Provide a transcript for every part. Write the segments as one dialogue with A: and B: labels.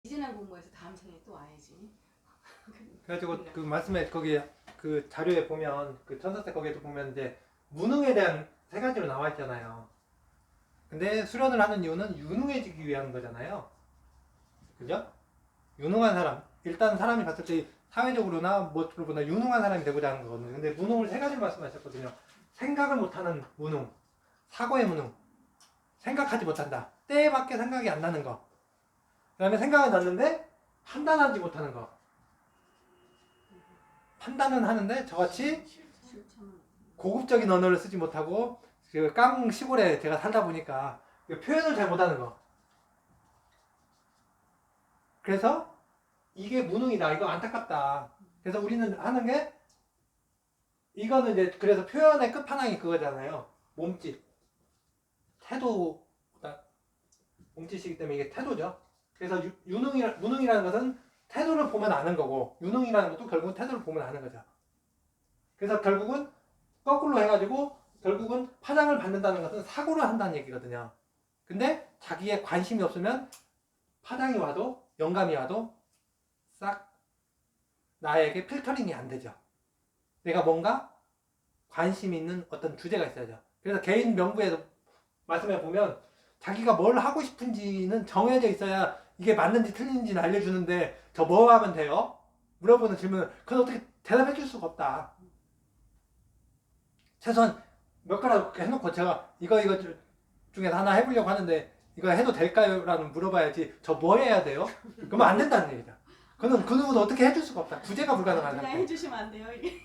A: 지난 공부해서 다음 생에 또 와야지.
B: 그래가지고 그 말씀에 거기 그 자료에 보면 그 천사세 거기에도 보면 이제 무능에 대한 세 가지로 나와 있잖아요. 근데 수련을 하는 이유는 유능해지기 위한 거잖아요. 그죠? 유능한 사람. 일단 사람이 봤을 때 사회적으로나 뭐로 보나 유능한 사람이 되고자 하는 거거든요. 근데 무능을 세 가지로 말씀하셨거든요. 생각을 못하는 무능, 사고의 무능, 생각하지 못한다. 때에 맞게 생각이 안 나는 거. 그 다음에 생각은 났는데 판단하지 못하는 거. 판단은 하는데 저같이 고급적인 언어를 쓰지 못하고 그 깡 시골에 제가 살다 보니까 표현을 잘 못하는 거. 그래서 이게 무능이다. 이거 안타깝다. 그래서 우리는 하는 게 이거는 이제 그래서 표현의 끝판왕이 그거잖아요. 몸짓, 태도, 몸짓이기 때문에 이게 태도죠. 그래서 무능이라는 것은 태도를 보면 아는 거고 유능이라는 것도 결국은 태도를 보면 아는 거죠. 그래서 결국은 거꾸로 해가지고 결국은 파장을 받는다는 것은 사고를 한다는 얘기거든요. 근데 자기의 관심이 없으면 파장이 와도 영감이 와도 싹 나에게 필터링이 안 되죠. 내가 뭔가 관심 있는 어떤 주제가 있어야죠. 그래서 개인 명부에서 말씀해 보면 자기가 뭘 하고 싶은지는 정해져 있어야 이게 맞는지 틀린지는 알려주는데 저 뭐 하면 돼요? 물어보는 질문을 그건 어떻게 대답해 줄 수가 없다. 최소한 몇 가닥 해놓고 제가 이거 중에서 하나 해보려고 하는데 이거 해도 될까요? 라는 물어봐야지 저 뭐 해야 돼요? 그러면 안 된다는 얘기다. 그는 그 누구도 어떻게 해줄 수가 없다. 구제가 불가능한
A: 그냥
B: 상태.
A: 해주시면 안 돼요 이게.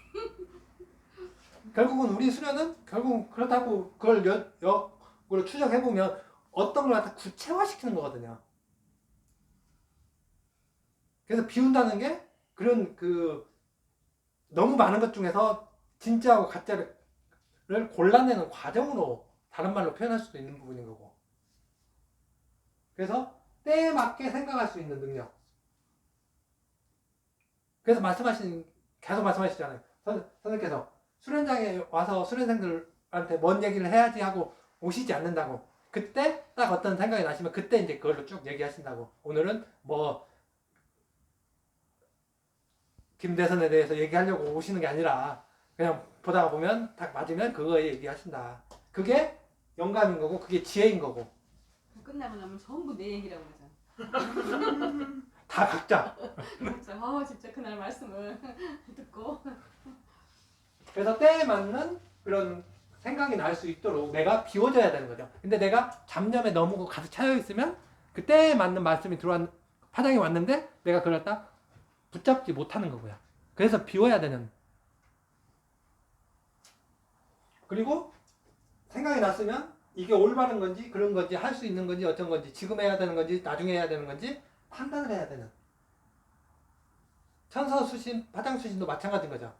B: 결국은 우리 수련은 결국 그렇다고 그걸 역으로 추적해보면 어떤 걸 갖다 구체화시키는 거거든요. 그래서 비운다는 게 그런 그 너무 많은 것 중에서 진짜하고 가짜를 골라내는 과정으로 다른 말로 표현할 수도 있는 부분인 거고. 그래서 때에 맞게 생각할 수 있는 능력. 그래서 계속 말씀하시잖아요. 선생님께서 수련장에 와서 수련생들한테 뭔 얘기를 해야지 하고 오시지 않는다고. 그때 딱 어떤 생각이 나시면 그때 이제 그걸로 쭉 얘기하신다고. 오늘은 뭐 김대선에 대해서 얘기하려고 오시는 게 아니라 그냥 보다가 보면 딱 맞으면 그거에 얘기하신다. 그게 영감인 거고 그게 지혜인 거고.
A: 끝나고 나면 전부 내 얘기라고 그러잖아.
B: 다 각자.
A: 진짜 진짜 그날 말씀을 듣고.
B: 그래서 때에 맞는 그런 생각이 날 수 있도록 내가 비워져야 되는 거죠. 근데 내가 잡념에 너무 가득 차여 있으면 그 때에 맞는 말씀이 파장이 왔는데 내가 그걸 딱 붙잡지 못하는 거고요. 그래서 비워야 되는. 그리고 생각이 났으면 이게 올바른 건지 그런 건지 할 수 있는 건지 어떤 건지 지금 해야 되는 건지 나중에 해야 되는 건지 판단을 해야 되는. 천서수신, 파장수신도 마찬가지인 거죠.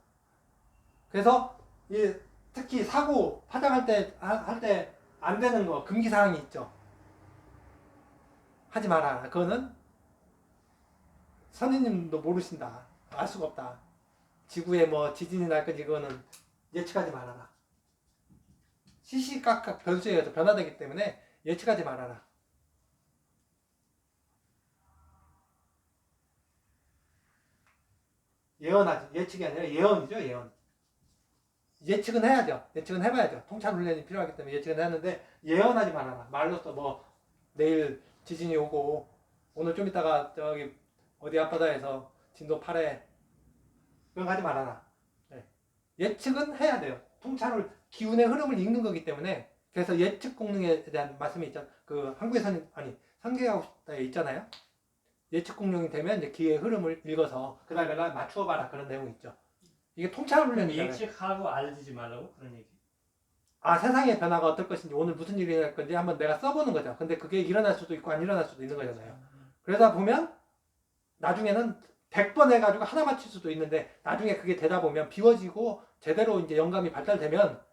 B: 그래서 특히 사고 파장할 때 안 되는 거 금기 사항이 있죠. 하지 마라. 그거는 선생님도 모르신다. 알 수가 없다. 지구에 뭐 지진이 날 건지 그거는 예측하지 말아라. 시시각각 변수에 의해서 변화되기 때문에 예측하지 말아라. 예언하지. 예측이 아니라 예언이죠. 예언. 예측은 해야죠. 예측은 해봐야죠. 통찰 훈련이 필요하기 때문에 예측은 하는데 예언하지 말아라. 말로써 뭐 내일 지진이 오고 오늘 좀 있다가 저기 어디 앞바다에서 진도 8에 그런 거 하지 말아라. 네. 예측은 해야 돼요. 통찰을 기운의 흐름을 읽는 거기 때문에 그래서 예측 공룡에 대한 말씀이 있잖아요. 그 한국에서는 상계하고 싶다에 있잖아요. 예측 공룡이 되면 이제 기의 흐름을 읽어서 그날 맞추어 봐라 그런 내용이 있죠. 이게 통찰 훈련이잖아요.
C: 예측하고 알리지 말라고 그런 얘기.
B: 세상의 변화가 어떨 것인지 오늘 무슨 일이 일어날 건지 한번 내가 써보는 거죠. 근데 그게 일어날 수도 있고 안 일어날 수도 있는 거잖아요. 그러다 보면 나중에는 100번 해가지고 하나 맞출 수도 있는데 나중에 그게 되다 보면 비워지고 제대로 이제 영감이 발달되면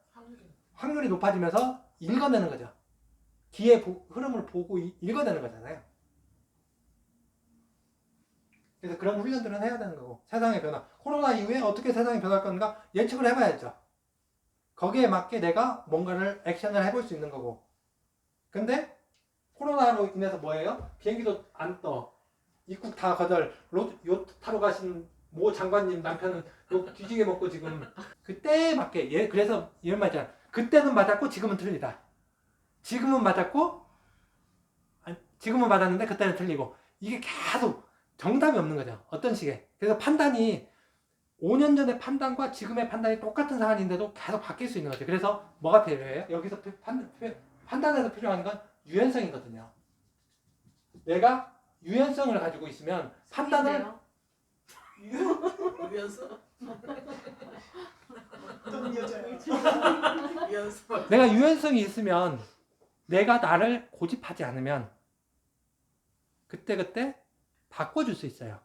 B: 확률이 높아지면서 읽어내는 거죠. 기의 흐름을 보고 읽어내는 거잖아요. 그래서 그런 훈련들은 해야 되는 거고 세상의 변화. 코로나 이후에 어떻게 세상이 변할 건가 예측을 해봐야죠. 거기에 맞게 내가 뭔가를 액션을 해볼 수 있는 거고. 근데 코로나로 인해서 뭐예요? 비행기도 안 떠. 입국 다 거절. 요트 타러 가신 모 장관님 남편은 욕 뒤지게 먹고 지금 그때에 맞게 그래서 이런 말 있잖아. 그때는 맞았고 지금은 틀리다. 지금은 맞았고 지금은 맞았는데 그때는 틀리고 이게 계속 정답이 없는 거죠. 어떤 식의. 그래서 판단이 5년 전의 판단과 지금의 판단이 똑같은 사안인데도 계속 바뀔 수 있는 거죠. 그래서 뭐가 필요해요? 여기서 판단에서 필요한 건 유연성이거든요. 내가 유연성을 가지고 있으면 판단을
D: 유연성. 어떤 여자예요? 유연성.
B: 내가 유연성이 있으면 내가 나를 고집하지 않으면 그때그때 바꿔줄 수 있어요.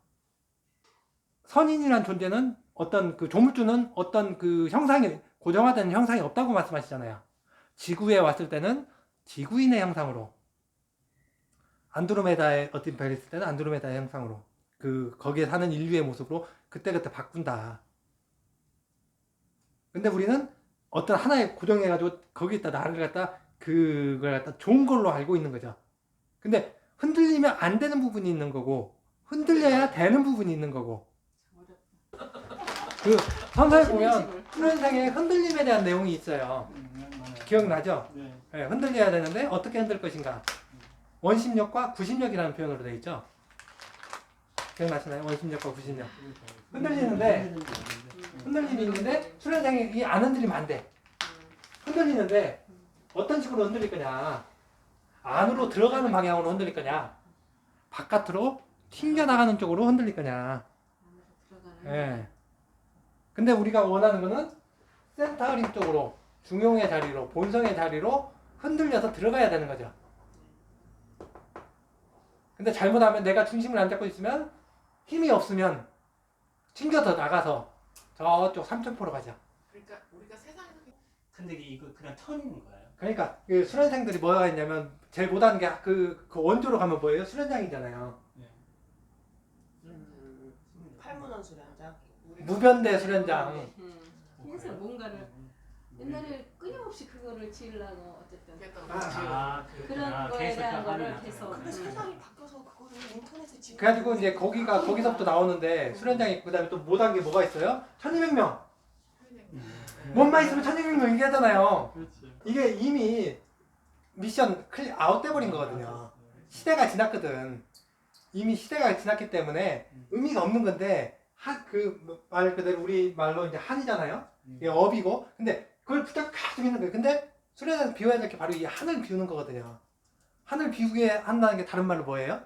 B: 선인이란 존재는 어떤 그 조물주는 어떤 그 형상이 고정화된 형상이 없다고 말씀하시잖아요. 지구에 왔을 때는 지구인의 형상으로 안드로메다에 어떤 별이 있을 때는 안드로메다의 형상으로 거기에 사는 인류의 모습으로 그때그때 바꾼다. 근데 우리는 어떤 하나에 고정해가지고 거기에다 나를 갖다 그걸 갖다 좋은 걸로 알고 있는 거죠. 근데 흔들리면 안 되는 부분이 있는 거고 흔들려야 되는 부분이 있는 거고 그 선사에 보면 푸른색의 흔들림에 대한 내용이 있어요. 기억나죠? 네, 흔들려야 되는데 어떻게 흔들 것인가? 원심력과 구심력이라는 표현으로 되어 있죠. 기억나시나요? 원심력과 구심력. 흔들리는데 흔들림이 있는데 수련장이 안 흔들리면 안 돼. 흔들리는데 어떤 식으로 흔들릴 거냐? 안으로 들어가는 방향으로 흔들릴 거냐? 바깥으로 튕겨나가는 쪽으로 흔들릴 거냐? 예. 근데 우리가 원하는 거는 센터링 쪽으로 중용의 자리로 본성의 자리로 흔들려서 들어가야 되는 거죠. 근데 잘못하면 내가 중심을 안 잡고 있으면 힘이 없으면 튕겨서 나가서 저쪽 삼천포로 가죠.
D: 그러니까 우리가 세상에서
C: 근데 이거 그냥 턴인 거예요?
B: 그러니까 그 수련생들이 뭐가 있냐면 제일 못하는 게 그 원조로 가면 뭐예요? 수련장이잖아요.
D: 팔문헌 수련장.
B: 무변대 수련장.
A: 그래서 뭔가를 옛날에 끊임없이 그거를 지으려고 어쨌든 그런 거에 대한 거를 계속
D: 근데 세상이 바뀌어서 그거를 인터넷에 지금.
B: 그래가지고 이제 거기서부터 나오는데 수련장이 있고 그다음에 또 못한 게 뭐가 있어요? 1200명. 몸만 있으면 1200명 얘기하잖아요. 이게 이미 미션 아웃돼 버린 거거든요. 시대가 지났거든. 이미 시대가 지났기 때문에 의미가 없는 건데 말 그대로 우리 말로 이제 한이잖아요. 이게 업이고 근데 그걸 붙잡고 계속 있는 거예요. 근데 수련에서 비워야 될 게 바로 이 한을 비우는 거거든요. 한을 비우게 한다는 게 다른 말로 뭐예요?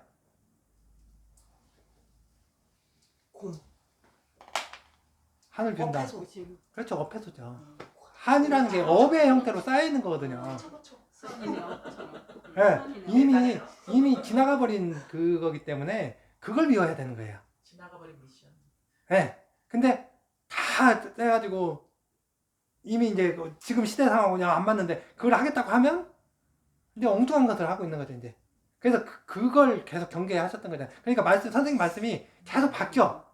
D: 공.
B: 한을 비운다.
D: 업해소.
B: 그렇죠. 업해소죠. 한이라는 게 업의 형태로 쌓여 있는 거거든요.
D: 그렇죠.
B: 네, 이미 지나가 버린 그거기 때문에 그걸 비워야 되는 거예요.
D: 지나가버린 미션.
B: 네, 근데 다 해가지고 이미 이제 지금 시대 상황하고 그냥 안 맞는데 그걸 하겠다고 하면 이제 엉뚱한 것을 하고 있는 거죠 이제. 그래서 그걸 계속 경계하셨던 거잖아요. 그러니까 선생님 말씀이 계속 바뀌어.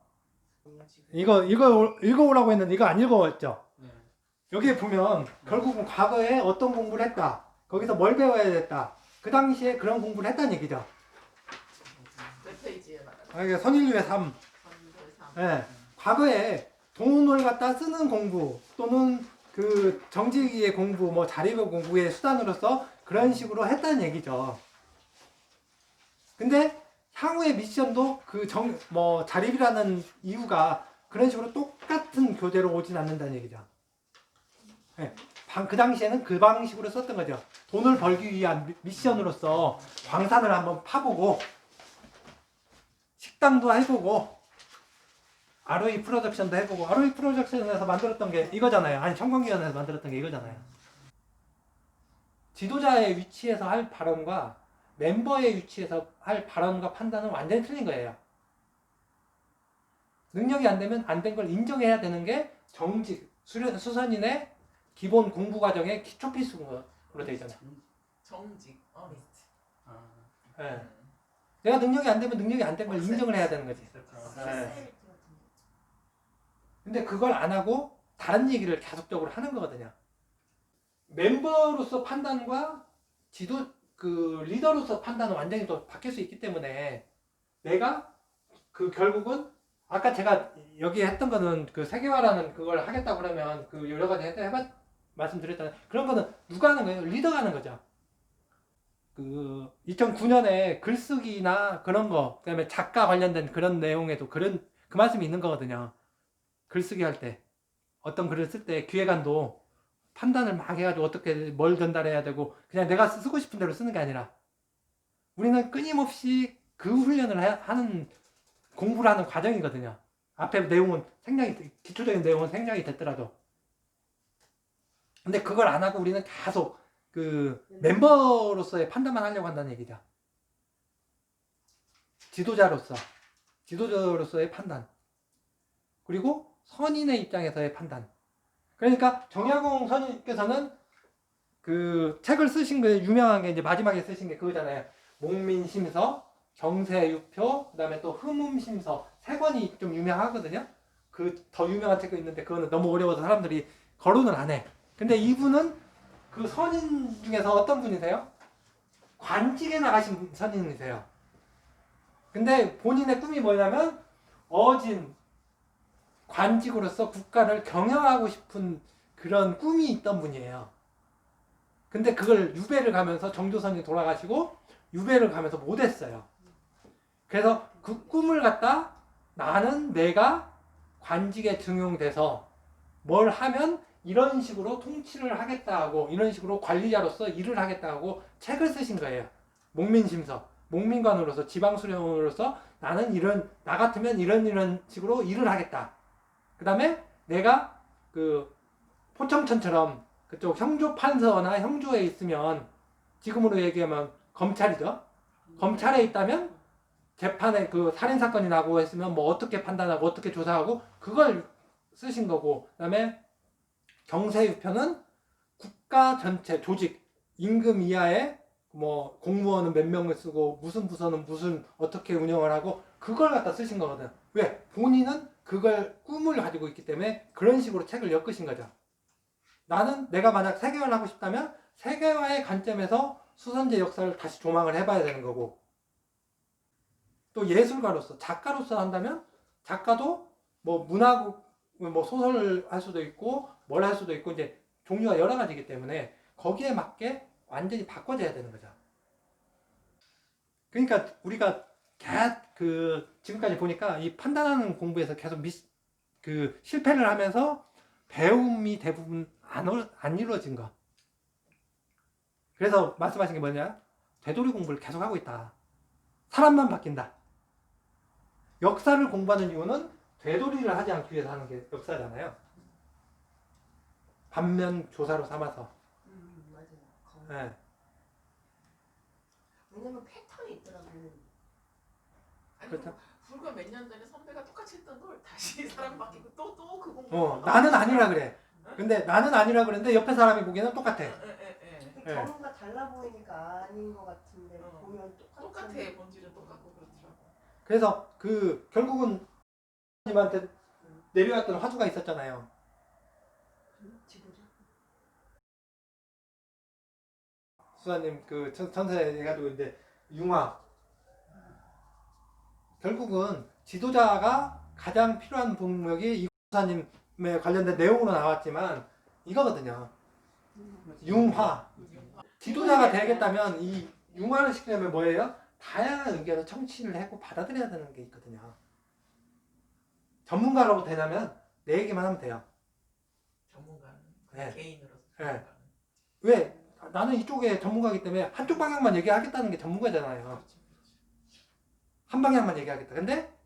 B: 이거 읽어오라고 했는데 이거 안 읽어왔죠. 여기에 보면 결국은 과거에 어떤 공부를 했다. 거기서 뭘 배워야 됐다. 그 당시에 그런 공부를 했다는 얘기죠.
D: 몇 페이지에 말하는?
B: 이게 선인류의 삶. 네. 과거에 돈을 갖다 쓰는 공부 또는 그 정직의 공부, 뭐 자립의 공부의 수단으로서 그런 식으로 했다는 얘기죠. 근데 향후의 미션도 뭐 자립이라는 이유가 그런 식으로 똑같은 교재로 오진 않는다는 얘기죠. 네. 그 당시에는 그 방식으로 썼던 거죠. 돈을 벌기 위한 미션으로서 광산을 한번 파보고 식당도 해보고 ROE 프로덕션도 해보고 ROE 프로덕션에서 만들었던 게 이거잖아요. 아니 청광기관에서 만들었던 게 이거잖아요. 지도자의 위치에서 할 발언과 멤버의 위치에서 할 발언과 판단은 완전히 틀린 거예요. 능력이 안 되면 안 된 걸 인정해야 되는 게 정직, 수선인의 기본 공부 과정의 기초 필수로 되어 있잖아요.
D: 정직, 어니스트.
B: 네. 내가 능력이 안 되면 능력이 안 된 걸 인정을 해야 되는 거지. 네. 근데 그걸 안 하고 다른 얘기를 계속적으로 하는 거거든요. 멤버로서 판단과 리더로서 판단은 완전히 또 바뀔 수 있기 때문에 내가 그 결국은 아까 제가 여기 했던 거는 그 세계화라는 그걸 하겠다고 그러면 그 여러 가지 말씀드렸잖아요. 그런 거는 누가 하는 거예요? 리더가 하는 거죠. 그 2009년에 글쓰기나 그런 거, 그다음에 작가 관련된 그런 내용에도 그 말씀이 있는 거거든요. 글쓰기 할 때 어떤 글을 쓸 때 기획안도 판단을 막 해가지고 어떻게 뭘 전달해야 되고 그냥 내가 쓰고 싶은 대로 쓰는 게 아니라 우리는 끊임없이 그 훈련을 하는 공부를 하는 과정이거든요. 앞에 내용은 기초적인 내용은 생략이 됐더라도. 근데 그걸 안 하고 우리는 계속 그 멤버로서의 판단만 하려고 한다는 얘기죠. 지도자로서의 판단. 그리고 선인의 입장에서의 판단. 그러니까 정약용 선생님께서는 그 책을 쓰신 게 유명한 게 이제 마지막에 쓰신 게 그거잖아요. 목민심서, 경세유표, 그다음에 또 흠음심서 세 권이 좀 유명하거든요. 그 더 유명한 책도 있는데 그거는 너무 어려워서 사람들이 거론을 안 해. 근데 이분은 그 선인 중에서 어떤 분이세요? 관직에 나가신 선인이세요. 근데 본인의 꿈이 뭐냐면 어진 관직으로서 국가를 경영하고 싶은 그런 꿈이 있던 분이에요. 근데 그걸 유배를 가면서 정조선이 돌아가시고 유배를 가면서 못했어요. 그래서 그 꿈을 갖다 나는 내가 관직에 등용돼서 뭘 하면 이런 식으로 통치를 하겠다 하고 이런 식으로 관리자로서 일을 하겠다 하고 책을 쓰신 거예요. 목민심서. 목민관으로서 지방수령으로서 나는 나 같으면 이런 식으로 일을 하겠다. 그 다음에 내가 그 포청천처럼 그쪽 형조판서나 형조에 있으면 지금으로 얘기하면 검찰이죠. 검찰에 있다면 재판에 그 살인사건이 나고 했으면 뭐 어떻게 판단하고 어떻게 조사하고 그걸 쓰신 거고, 그 다음에 경세유표는 국가 전체 조직 임금 이하의 뭐 공무원은 몇 명을 쓰고 무슨 부서는 무슨 어떻게 운영을 하고 그걸 갖다 쓰신 거거든. 왜? 본인은 그걸 꿈을 가지고 있기 때문에 그런 식으로 책을 엮으신 거죠. 나는 내가 만약 세계화를 하고 싶다면 세계화의 관점에서 수선제 역사를 다시 조망을 해봐야 되는 거고, 또 예술가로서 작가로서 한다면 작가도 뭐 문학 뭐 소설을 할 수도 있고 뭘 할 수도 있고 이제 종류가 여러 가지이기 때문에 거기에 맞게 완전히 바꿔줘야 되는 거죠. 그러니까 우리가 지금까지 보니까 이 판단하는 공부에서 계속 실패를 하면서 배움이 대부분 안 이루어진 거. 그래서 말씀하신 게 뭐냐? 되돌이 공부를 계속 하고 있다. 사람만 바뀐다. 역사를 공부하는 이유는 되돌이를 하지 않기 위해서 하는 게 역사잖아요. 반면 조사로 삼아서.
E: 맞아요.
B: 네.
E: 왜냐면 패턴이 있더라고요.
D: 아니
B: 그렇죠.
D: 불과 몇 년 전에 선배가 똑같이 했던 걸 다시 사람 바뀌고 또 그 공부.
B: 나는 아니라 그래. 근데 나는 아니라 그랬는데 옆에 사람이 보기에는 똑같아.
E: 저는가 달라 보이니까 아닌 것 같은데 보면
D: 똑같아. 본질은 똑같고 그렇더라고.
B: 그래서 결국은 님한테 내려왔던 화두가 있었잖아요.
E: 지도자.
B: 수사님 그 천세 해가지고 이제 융화. 결국은 지도자가 가장 필요한 동력이 이 수사님에 관련된 내용으로 나왔지만 이거거든요. 융화. 지도자가 되겠다면 이 융화를 시키려면 뭐예요? 다양한 의견을 청취를 하고 받아들여야 되는 게 있거든요. 전문가라고 되냐면 내 얘기만 하면 돼요.
D: 전문가는
B: 네.
D: 개인으로서.
B: 네. 왜? 나는 이쪽에 전문가이기 때문에 한쪽 방향만 얘기하겠다는 게 전문가잖아요. 한 방향만 얘기하겠다. 근데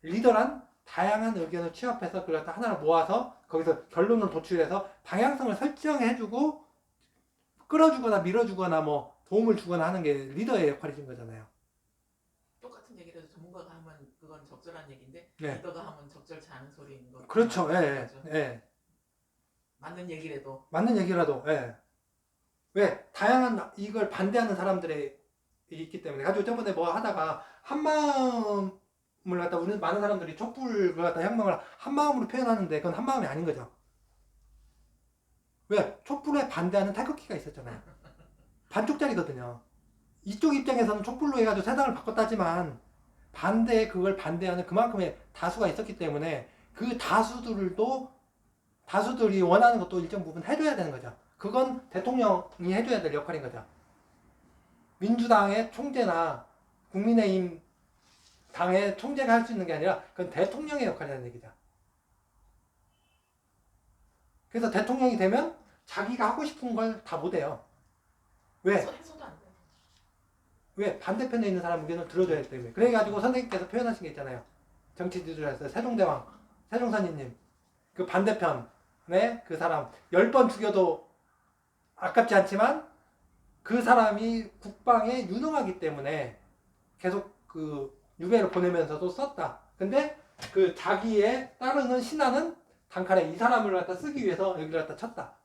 B: 리더란 다양한 의견을 취합해서 그걸 갖다 하나로 모아서 거기서 결론을 도출해서 방향성을 설정해주고 끌어주거나 밀어주거나 뭐 도움을 주거나 하는 게 리더의 역할이신 거잖아요.
D: 똑같은 얘기를 해도 전문가가 하면 그건 적절한 얘기인데
B: 네.
D: 리더가 하면 적절치 않은 소리인 거.
B: 그렇죠. 예. 예.
D: 맞는 얘기라도.
B: 맞는 얘기라도. 예. 왜? 다양한 이걸 반대하는 사람들이 있기 때문에. 가지고 저번에 뭐 하다가 한마음을 갖다 우리 많은 사람들이 촛불을 갖다 혁명을 한마음으로 표현하는데 그건 한마음이 아닌 거죠. 왜? 촛불에 반대하는 태극기가 있었잖아요. 반쪽짜리거든요. 이쪽 입장에서는 촛불로 해가지고 세상을 바꿨다지만 그걸 반대하는 그만큼의 다수가 있었기 때문에 그 다수들이 원하는 것도 일정 부분 해줘야 되는 거죠. 그건 대통령이 해줘야 될 역할인 거죠. 민주당의 총재나 국민의힘 당의 총재가 할 수 있는 게 아니라 그건 대통령의 역할이라는 얘기죠. 그래서 대통령이 되면 자기가 하고 싶은 걸 다 못해요. 왜?
D: 해서도 안 돼.
B: 왜? 반대편에 있는 사람 의견을 들어줘야 되기 때문에. 그래가지고 선생님께서 표현하신 게 있잖아요. 정치 지도자에서 세종대왕, 세종선인님. 그 반대편에 그 사람 10번 죽여도 아깝지 않지만 그 사람이 국방에 유능하기 때문에 계속 그 유배를 보내면서도 썼다. 근데 그 자기의 따르는 신하는 단칼에 이 사람을 갖다 쓰기 위해서 여기를 갖다 쳤다.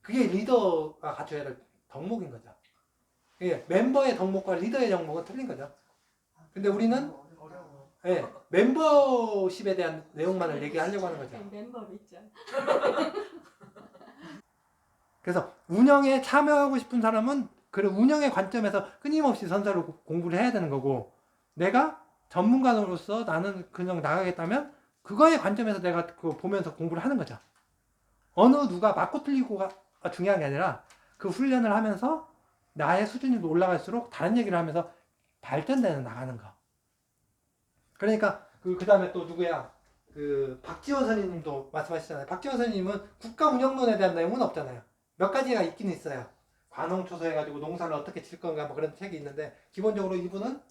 B: 그게 리더가 갖춰야 될 덕목인 거죠. 예, 멤버의 덕목과 리더의 덕목은 틀린 거죠. 근데 우리는
D: 어려워.
B: 예, 멤버십에 대한 내용만을 얘기하려고 하는 거죠.
A: 멤버로 있잖아.
B: 그래서 운영에 참여하고 싶은 사람은 그 운영의 관점에서 끊임없이 선서를 공부를 해야 되는 거고, 내가 전문가로서 나는 그냥 나가겠다면 그거의 관점에서 내가 그거 보면서 공부를 하는 거죠. 어느 누가 맞고 틀리고가 중요한 게 아니라 그 훈련을 하면서 나의 수준이 올라갈수록 다른 얘기를 하면서 발전되는 나가는 거. 그러니까 그 다음에 또 누구야? 그 박지원 선생님도 말씀하시잖아요. 박지원 선생님은 국가 운영론에 대한 내용은 없잖아요. 몇 가지가 있긴 있어요. 관홍초소 해가지고 농사를 어떻게 질 건가 뭐 그런 책이 있는데, 기본적으로 이분은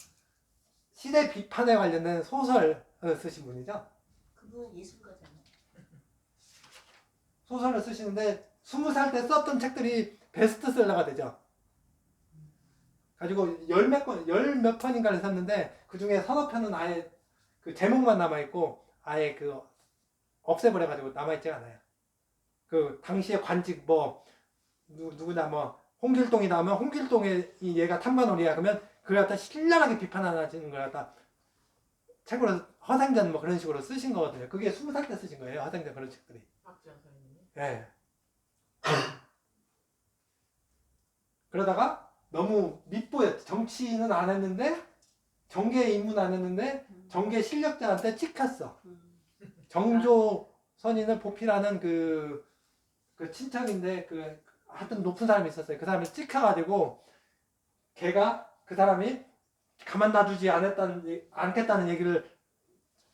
B: 시대 비판에 관련된 소설을 쓰신 분이죠.
E: 그분 예술가잖아요.
B: 소설을 쓰시는데 20살 때 썼던 책들이 베스트셀러가 되죠. 가지고 열 몇 편인가를 샀는데 그 중에 서너 편은 아예 그 제목만 남아있고 아예 그 없애버려가지고 남아있지 않아요. 그 당시에 관직 뭐 누구나 뭐 홍길동이 나오면 홍길동의 얘가 탐관오리야 그러면 그걸 갖다 신랄하게 비판하는 걸 갖다 책으로 허생전 뭐 그런 식으로 쓰신 거거든요. 그게 20살 때 쓰신 거예요. 허생전 그런 책들이.
D: 박지원 선생님이.
B: 예. 그러다가 너무 밉보였지. 정치는 안 했는데 정계에 입문 안 했는데 정계 실력자한테 찍혔어. 정조 선인을 보필하는 그 친척인데 그 하여튼 높은 사람이 있었어요. 그 사람이 찍혀가지고 걔가 그 사람이 가만 놔두지 않겠다는 얘기를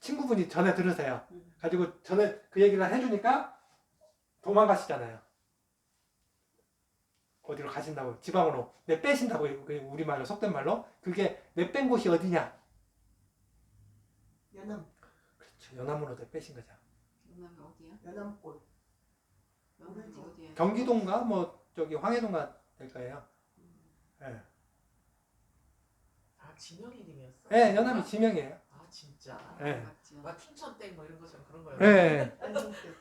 B: 친구분이 전에 들으세요. 가지고 전에 그 얘기를 해주니까 도망가시잖아요. 어디로 가신다고, 지방으로 내빼신다고, 우리말로 속된 말로. 그게 내뺀 곳이 어디냐?
E: 연암.
B: 그렇죠. 연암으로 내빼신 거죠.
A: 연암이 어디야?
E: 연암골.
A: 연암이 어디야?
B: 경기도인가 뭐 저기 황해도인가 될 거예요. 예.
D: 아 지명 이름이었어.
B: 예, 연암이 지명이에요.
D: 아 진짜.
B: 예.
D: 막 춘천땡 뭐 이런 것처럼 그런 거예요.
B: 예.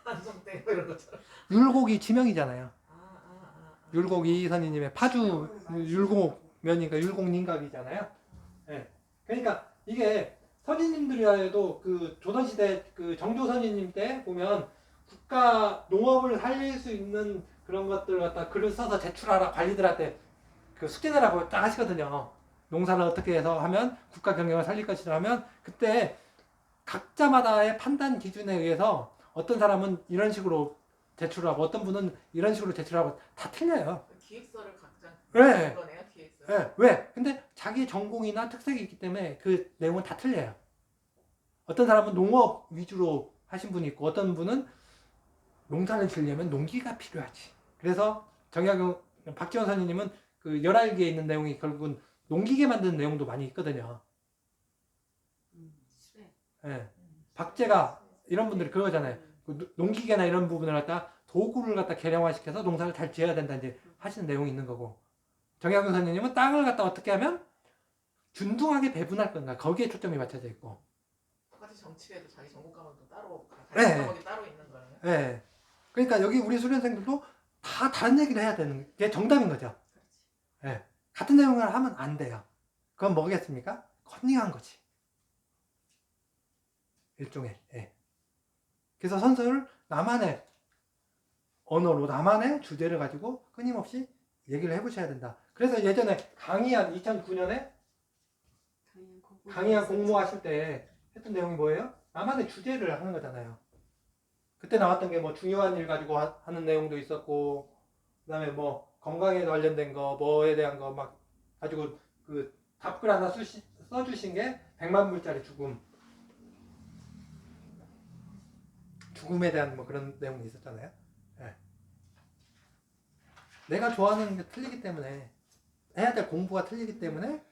D: 안성땡 뭐 이런 것처럼.
B: 율곡이 지명이잖아요.
D: 아.
B: 율곡 이선희님의 파주 율곡면이니까 율곡님각이잖아요. 예. 그러니까 이게 선인님들이라 해도 그 조선시대 그 정조 선인님 때 보면 국가 농업을 살릴 수 있는 그런 것들 갖다 글을 써서 제출하라 관리들한테 그 숙제 내라고 딱 하시거든요. 농사를 어떻게 해서 하면 국가 경영을 살릴 것이라 하면 그때 각자마다의 판단 기준에 의해서 어떤 사람은 이런 식으로 제출하고 어떤 분은 이런 식으로 제출하고 다 틀려요.
D: 기획서를 각자
B: 네.
D: 거네요, 기획서.
B: 네. 왜? 근데 자기 전공이나 특색이 있기 때문에 그 내용은 다 틀려요. 어떤 사람은 농업 위주로 하신 분이 있고 어떤 분은 농사를 지으려면 농기가 필요하지. 그래서 박지원 선생님은 그 11개에 있는 내용이 결국은 농기계 만드는 내용도 많이 있거든요.
A: 수레.
B: 예. 박제가 이런 분들이 그러잖아요. 그 농기계나 이런 부분을 갖다 도구를 갖다 개량화시켜서 농사를 잘 지어야 된다 이제 하시는 내용이 있는 거고, 정약용 선생님은 땅을 갖다 어떻게 하면 균등하게 배분할 건가 거기에 초점이 맞춰져 있고.
D: 똑같이 정치에도 자기 전공 과목도 따로
B: 네.
D: 과목이 따로 있는 거예요.
B: 예. 그러니까 여기 우리 수련생들도 다 다른 얘기를 해야 되는 게 정답인 거죠. 예. 같은 내용을 하면 안 돼요. 그건 뭐겠습니까? 컨닝한 거지. 일종의. 예. 그래서 선서를 나만의 언어로 나만의 주제를 가지고 끊임없이 얘기를 해보셔야 된다. 그래서 예전에 강의한 2009년에
A: 강연 공
B: 강의한 공모하실 때 했던 내용이 뭐예요? 나만의 주제를 하는 거잖아요. 그때 나왔던 게 뭐 중요한 일 가지고 하는 내용도 있었고, 그 다음에 뭐 건강에 관련된 거, 뭐에 대한 거 막 가지고 그 답글 하나 써주신 게 100만 불짜리 죽음. 죽음에 대한 뭐 그런 내용이 있었잖아요. 네. 내가 좋아하는 게 틀리기 때문에, 해야 될 공부가 틀리기 때문에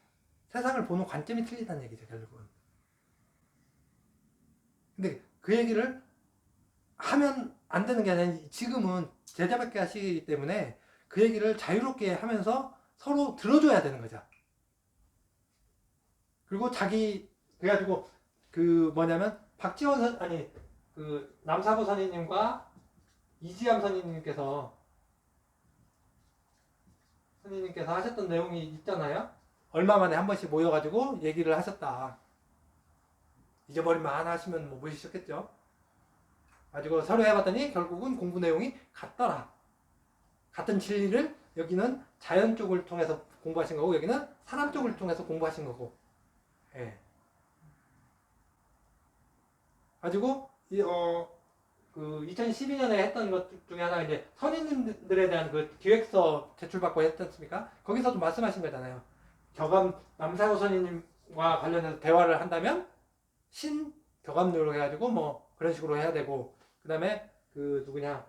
B: 세상을 보는 관점이 틀리다는 얘기죠, 결국은. 근데 그 얘기를 하면 안 되는 게 아니라 지금은 제자밖에 하시기 때문에 그 얘기를 자유롭게 하면서 서로 들어줘야 되는 거죠. 그리고 그래가지고 그 뭐냐면 박지원 그 남사부 선생님과 이지암 선생님께서 하셨던 내용이 있잖아요. 얼마 만에 한 번씩 모여가지고 얘기를 하셨다. 잊어버릴만 하시면 뭐 모시셨겠죠. 가지고 서로 해봤더니 결국은 공부 내용이 같더라. 같은 진리를 여기는 자연 쪽을 통해서 공부하신 거고 여기는 사람 쪽을 통해서 공부하신 거고. 예. 가지고 그 2012년에 했던 것 중에 하나가 이제 선임들에 대한 그 기획서 제출받고 했지 않습니까? 거기서도 말씀하신 거잖아요. 남사호 선임님과 관련해서 대화를 한다면 신교감료로 해가지고 뭐 그런 식으로 해야 되고, 그 다음에 그 누구냐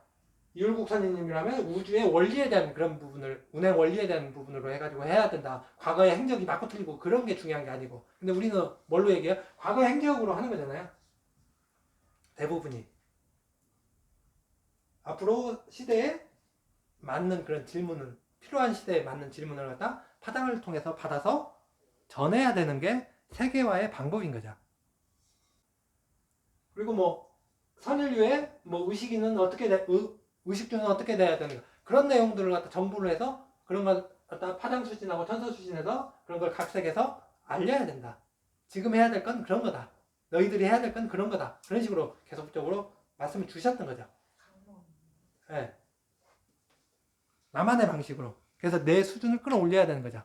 B: 이율국 선임님이라면 우주의 원리에 대한 그런 부분을, 운행 원리에 대한 부분으로 해가지고 해야 된다. 과거의 행적이 맞고 틀리고 그런 게 중요한 게 아니고. 근데 우리는 뭘로 얘기해요? 과거의 행적으로 하는 거잖아요. 대부분이. 앞으로 시대에 맞는 그런 질문을, 필요한 시대에 맞는 질문을 갖다 파장을 통해서 받아서 전해야 되는 게 세계화의 방법인 거죠. 그리고 뭐 선인류의 뭐 의식주는 어떻게 돼야 되는가, 그런 내용들을 갖다 정부를 해서 그런 걸 갖다 파장 수진하고 천서 수진해서 그런 걸 각색해서 알려야 된다. 지금 해야 될 건 그런 거다. 너희들이 해야 될 건 그런 거다. 그런 식으로 계속적으로 말씀을 주셨던 거죠. 네. 나만의 방식으로. 그래서 내 수준을 끌어올려야 되는 거죠.